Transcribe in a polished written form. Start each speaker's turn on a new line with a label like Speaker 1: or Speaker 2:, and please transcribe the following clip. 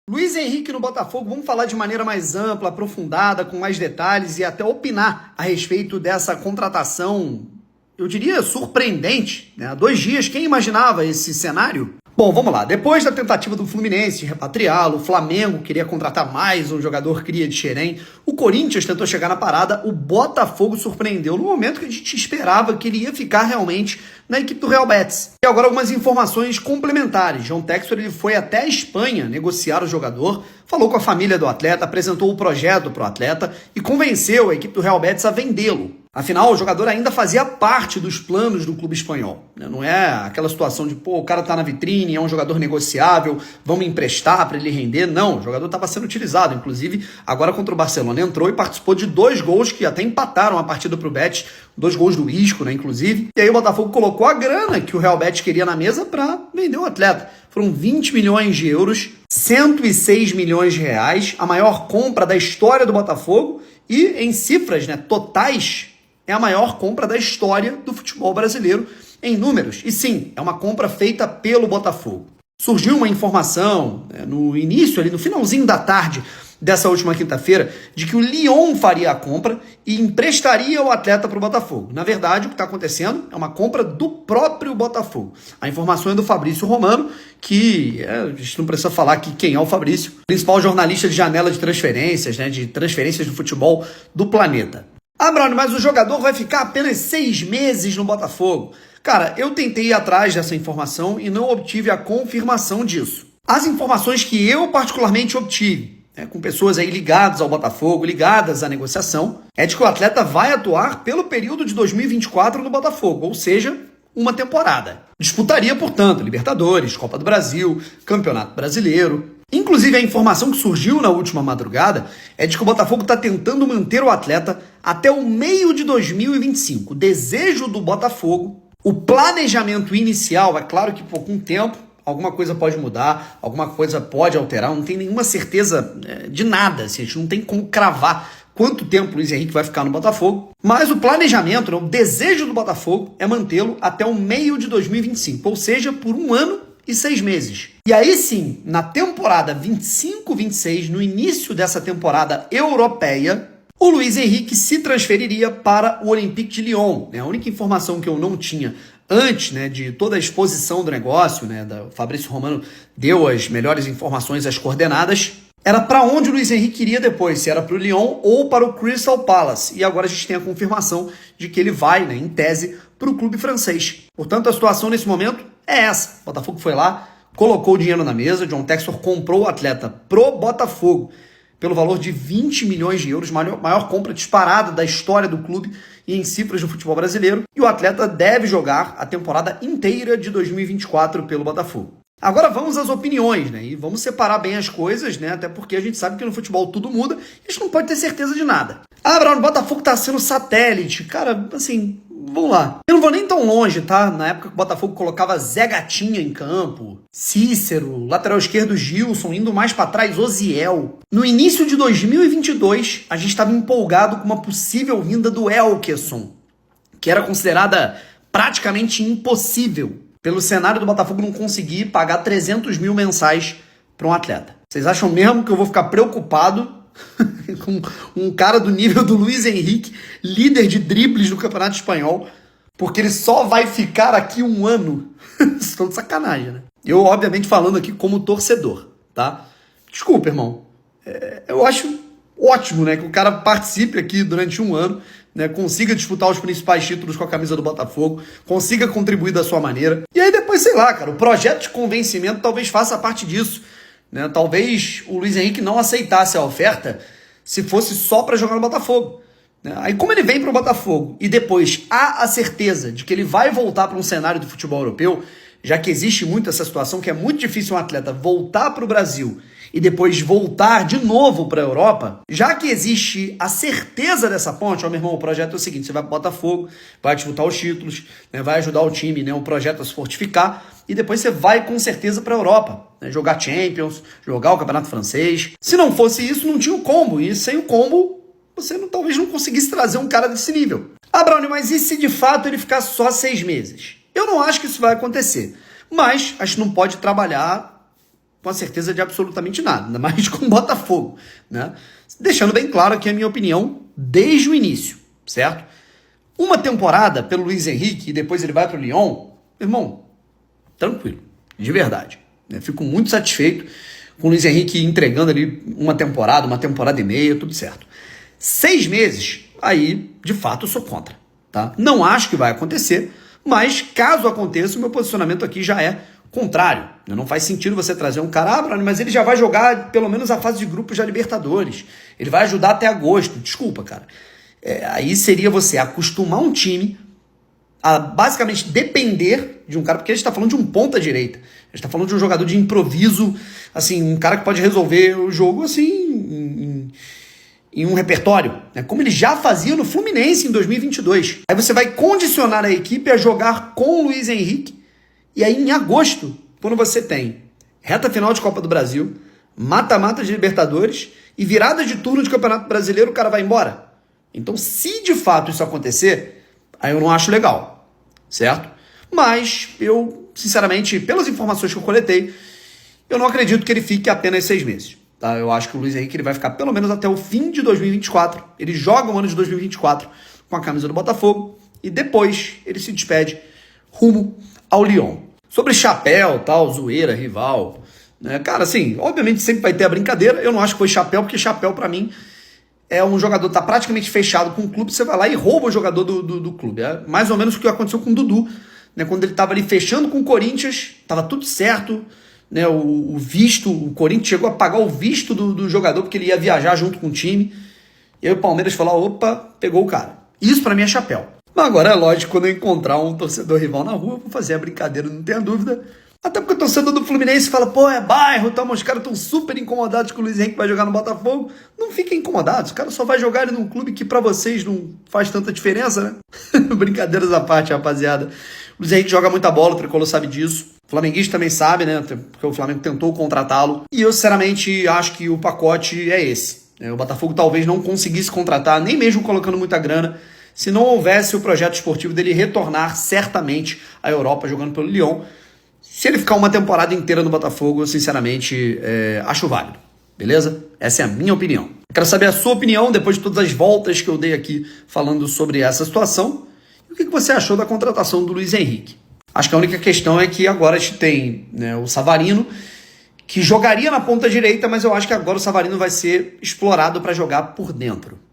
Speaker 1: Luiz Henrique no Botafogo, vamos falar de maneira mais ampla, aprofundada, com mais detalhes e até opinar a respeito dessa contratação, eu diria, surpreendente, né? Há 2 dias, quem imaginava esse cenário? Bom, vamos lá. Depois da tentativa do Fluminense de repatriá-lo, o Flamengo queria contratar mais um jogador cria de Xerém, o Corinthians tentou chegar na parada, o Botafogo surpreendeu no momento que a gente esperava que ele ia ficar realmente na equipe do Real Betis. E agora algumas informações complementares. John Textor ele foi até a Espanha negociar o jogador, falou com a família do atleta, apresentou o projeto para o atleta e convenceu a equipe do Real Betis a vendê-lo. Afinal, o jogador ainda fazia parte dos planos do clube espanhol. Não é aquela situação de, o cara tá na vitrine, é um jogador negociável, vamos emprestar para ele render. Não, o jogador estava sendo utilizado. Inclusive, agora contra o Barcelona entrou e participou de 2 gols que até empataram a partida pro Betis. 2 gols do Isco, né, inclusive. E aí o Botafogo colocou a grana que o Real Betis queria na mesa para vender o atleta. Foram 20 milhões de euros, 106 milhões de reais, a maior compra da história do Botafogo e em cifras, né, totais, é a maior compra da história do futebol brasileiro em números. E sim, é uma compra feita pelo Botafogo. Surgiu uma informação no início, ali no finalzinho da tarde dessa última quinta-feira, de que o Lyon faria a compra e emprestaria o atleta para o Botafogo. Na verdade, o que está acontecendo é uma compra do próprio Botafogo. A informação é do Fabrício Romano, que a gente não precisa falar aqui quem é o Fabrício, principal jornalista de janela de transferências, né, de transferências do futebol do planeta. Ah, Bruno, mas o jogador vai ficar apenas 6 meses no Botafogo. Cara, eu tentei ir atrás dessa informação e não obtive a confirmação disso. As informações que eu particularmente obtive, com pessoas aí ligadas ao Botafogo, ligadas à negociação, é de que o atleta vai atuar pelo período de 2024 no Botafogo, ou seja, uma temporada. Disputaria, portanto, Libertadores, Copa do Brasil, Campeonato Brasileiro. Inclusive, a informação que surgiu na última madrugada é de que o Botafogo está tentando manter o atleta até o meio de 2025. O desejo do Botafogo, o planejamento inicial, é claro que por algum tempo alguma coisa pode mudar, alguma coisa pode alterar, não tem nenhuma certeza de nada, assim, a gente não tem como cravar quanto tempo o Luiz Henrique vai ficar no Botafogo, mas o planejamento, o desejo do Botafogo é mantê-lo até o meio de 2025, ou seja, por 1 ano e 6 meses. E aí sim, na temporada 25-26, no início dessa temporada europeia, o Luiz Henrique se transferiria para o Olympique de Lyon. A única informação que eu não tinha antes, de toda a exposição do negócio, o Fabrício Romano deu as melhores informações, as coordenadas, era para onde o Luiz Henrique iria depois, se era para o Lyon ou para o Crystal Palace. E agora a gente tem a confirmação de que ele vai, em tese, para o clube francês. Portanto, a situação nesse momento é essa. O Botafogo foi lá, colocou o dinheiro na mesa, John Textor comprou o atleta pro Botafogo pelo valor de 20 milhões de euros, maior compra disparada da história do clube e em cifras do futebol brasileiro, e o atleta deve jogar a temporada inteira de 2024 pelo Botafogo. Agora vamos às opiniões, e vamos separar bem as coisas, até porque a gente sabe que no futebol tudo muda e a gente não pode ter certeza de nada. Ah, Bruno, o Botafogo tá sendo satélite. Cara, assim, vamos lá. Eu não vou nem tão longe, tá? Na época que o Botafogo colocava Zé Gatinha em campo, Cícero, lateral esquerdo Gilson, indo mais para trás, Oziel. No início de 2022, a gente estava empolgado com uma possível vinda do Elkeson, que era considerada praticamente impossível pelo cenário do Botafogo não conseguir pagar 300 mil mensais para um atleta. Vocês acham mesmo que eu vou ficar preocupado com um cara do nível do Luiz Henrique, líder de dribles do Campeonato Espanhol, porque ele só vai ficar aqui 1 ano? Estou de sacanagem, né? Eu, obviamente, falando aqui como torcedor, tá? Desculpa, irmão. Eu acho ótimo, que o cara participe aqui durante 1 ano, consiga disputar os principais títulos com a camisa do Botafogo, consiga contribuir da sua maneira. E aí depois, sei lá, cara, o projeto de convencimento talvez faça parte disso. Talvez o Luiz Henrique não aceitasse a oferta se fosse só para jogar no Botafogo. Aí como ele vem para o Botafogo e depois há a certeza de que ele vai voltar para um cenário do futebol europeu, já que existe muito essa situação que é muito difícil um atleta voltar para o Brasil e depois voltar de novo para a Europa, já que existe a certeza dessa ponte, meu irmão, o projeto é o seguinte, você vai para o Botafogo, vai disputar os títulos, vai ajudar o time, o projeto a se fortificar, e depois você vai com certeza para a Europa, jogar Champions, jogar o Campeonato Francês. Se não fosse isso, não tinha o combo, e sem o combo, você talvez não conseguisse trazer um cara desse nível. Ah, Brownie, mas e se de fato ele ficar só 6 meses? Eu não acho que isso vai acontecer, mas a gente não pode trabalhar com a certeza de absolutamente nada, ainda mais com o Botafogo, né? Deixando bem claro aqui a minha opinião desde o início, certo? Uma temporada pelo Luiz Henrique e depois ele vai para o Lyon, irmão, tranquilo, de verdade. Né? Fico muito satisfeito com o Luiz Henrique entregando ali uma temporada e meia, tudo certo. 6 meses, aí, de fato, eu sou contra. Tá? Não acho que vai acontecer, mas caso aconteça, o meu posicionamento aqui já é contrário. Não faz sentido você trazer um cara, mas ele já vai jogar pelo menos a fase de grupos da Libertadores. Ele vai ajudar até agosto. Desculpa, cara. Aí seria você acostumar um time a basicamente depender de um cara, porque a gente está falando de um ponta-direita. A gente está falando de um jogador de improviso, assim, um cara que pode resolver o jogo assim em um repertório, né? Como ele já fazia no Fluminense em 2022. Aí você vai condicionar a equipe a jogar com o Luiz Henrique, e aí em agosto, quando você tem reta final de Copa do Brasil, mata-mata de Libertadores e virada de turno de Campeonato Brasileiro, o cara vai embora. Então, se de fato isso acontecer, aí eu não acho legal, certo? Mas eu, sinceramente, pelas informações que eu coletei, eu não acredito que ele fique apenas 6 meses. Tá? Eu acho que o Luiz Henrique ele vai ficar pelo menos até o fim de 2024. Ele joga o ano de 2024 com a camisa do Botafogo e depois ele se despede rumo ao Lyon. Sobre chapéu, tal, zoeira, rival, né? Cara, assim, obviamente sempre vai ter a brincadeira. Eu não acho que foi chapéu, porque chapéu pra mim é um jogador que tá praticamente fechado com o clube, você vai lá e rouba o jogador do clube. É mais ou menos o que aconteceu com o Dudu, né? Quando ele tava ali fechando com o Corinthians, tava tudo certo, né? O visto, o Corinthians chegou a pagar o visto do jogador porque ele ia viajar junto com o time. E aí o Palmeiras falou, opa, pegou o cara. Isso pra mim é chapéu. Mas agora é lógico, quando eu encontrar um torcedor rival na rua, eu vou fazer a brincadeira, não tenha dúvida. Até porque o torcedor do Fluminense fala, pô, é bairro, tá, mas os caras estão super incomodados que o Luiz Henrique vai jogar no Botafogo. Não fiquem incomodados, o cara só vai jogar ele num clube que pra vocês não faz tanta diferença, né? Brincadeiras à parte, rapaziada. O Luiz Henrique joga muita bola, o Tricolor sabe disso. O flamenguista também sabe, né? Porque o Flamengo tentou contratá-lo. E eu, sinceramente, acho que o pacote é esse. O Botafogo talvez não conseguisse contratar, nem mesmo colocando muita grana, se não houvesse o projeto esportivo dele retornar certamente à Europa jogando pelo Lyon. Se ele ficar uma temporada inteira no Botafogo, eu sinceramente acho válido, beleza? Essa é a minha opinião. Quero saber a sua opinião depois de todas as voltas que eu dei aqui falando sobre essa situação. E o que você achou da contratação do Luiz Henrique? Acho que a única questão é que agora a gente tem, né, o Savarino, que jogaria na ponta direita, mas eu acho que agora o Savarino vai ser explorado para jogar por dentro.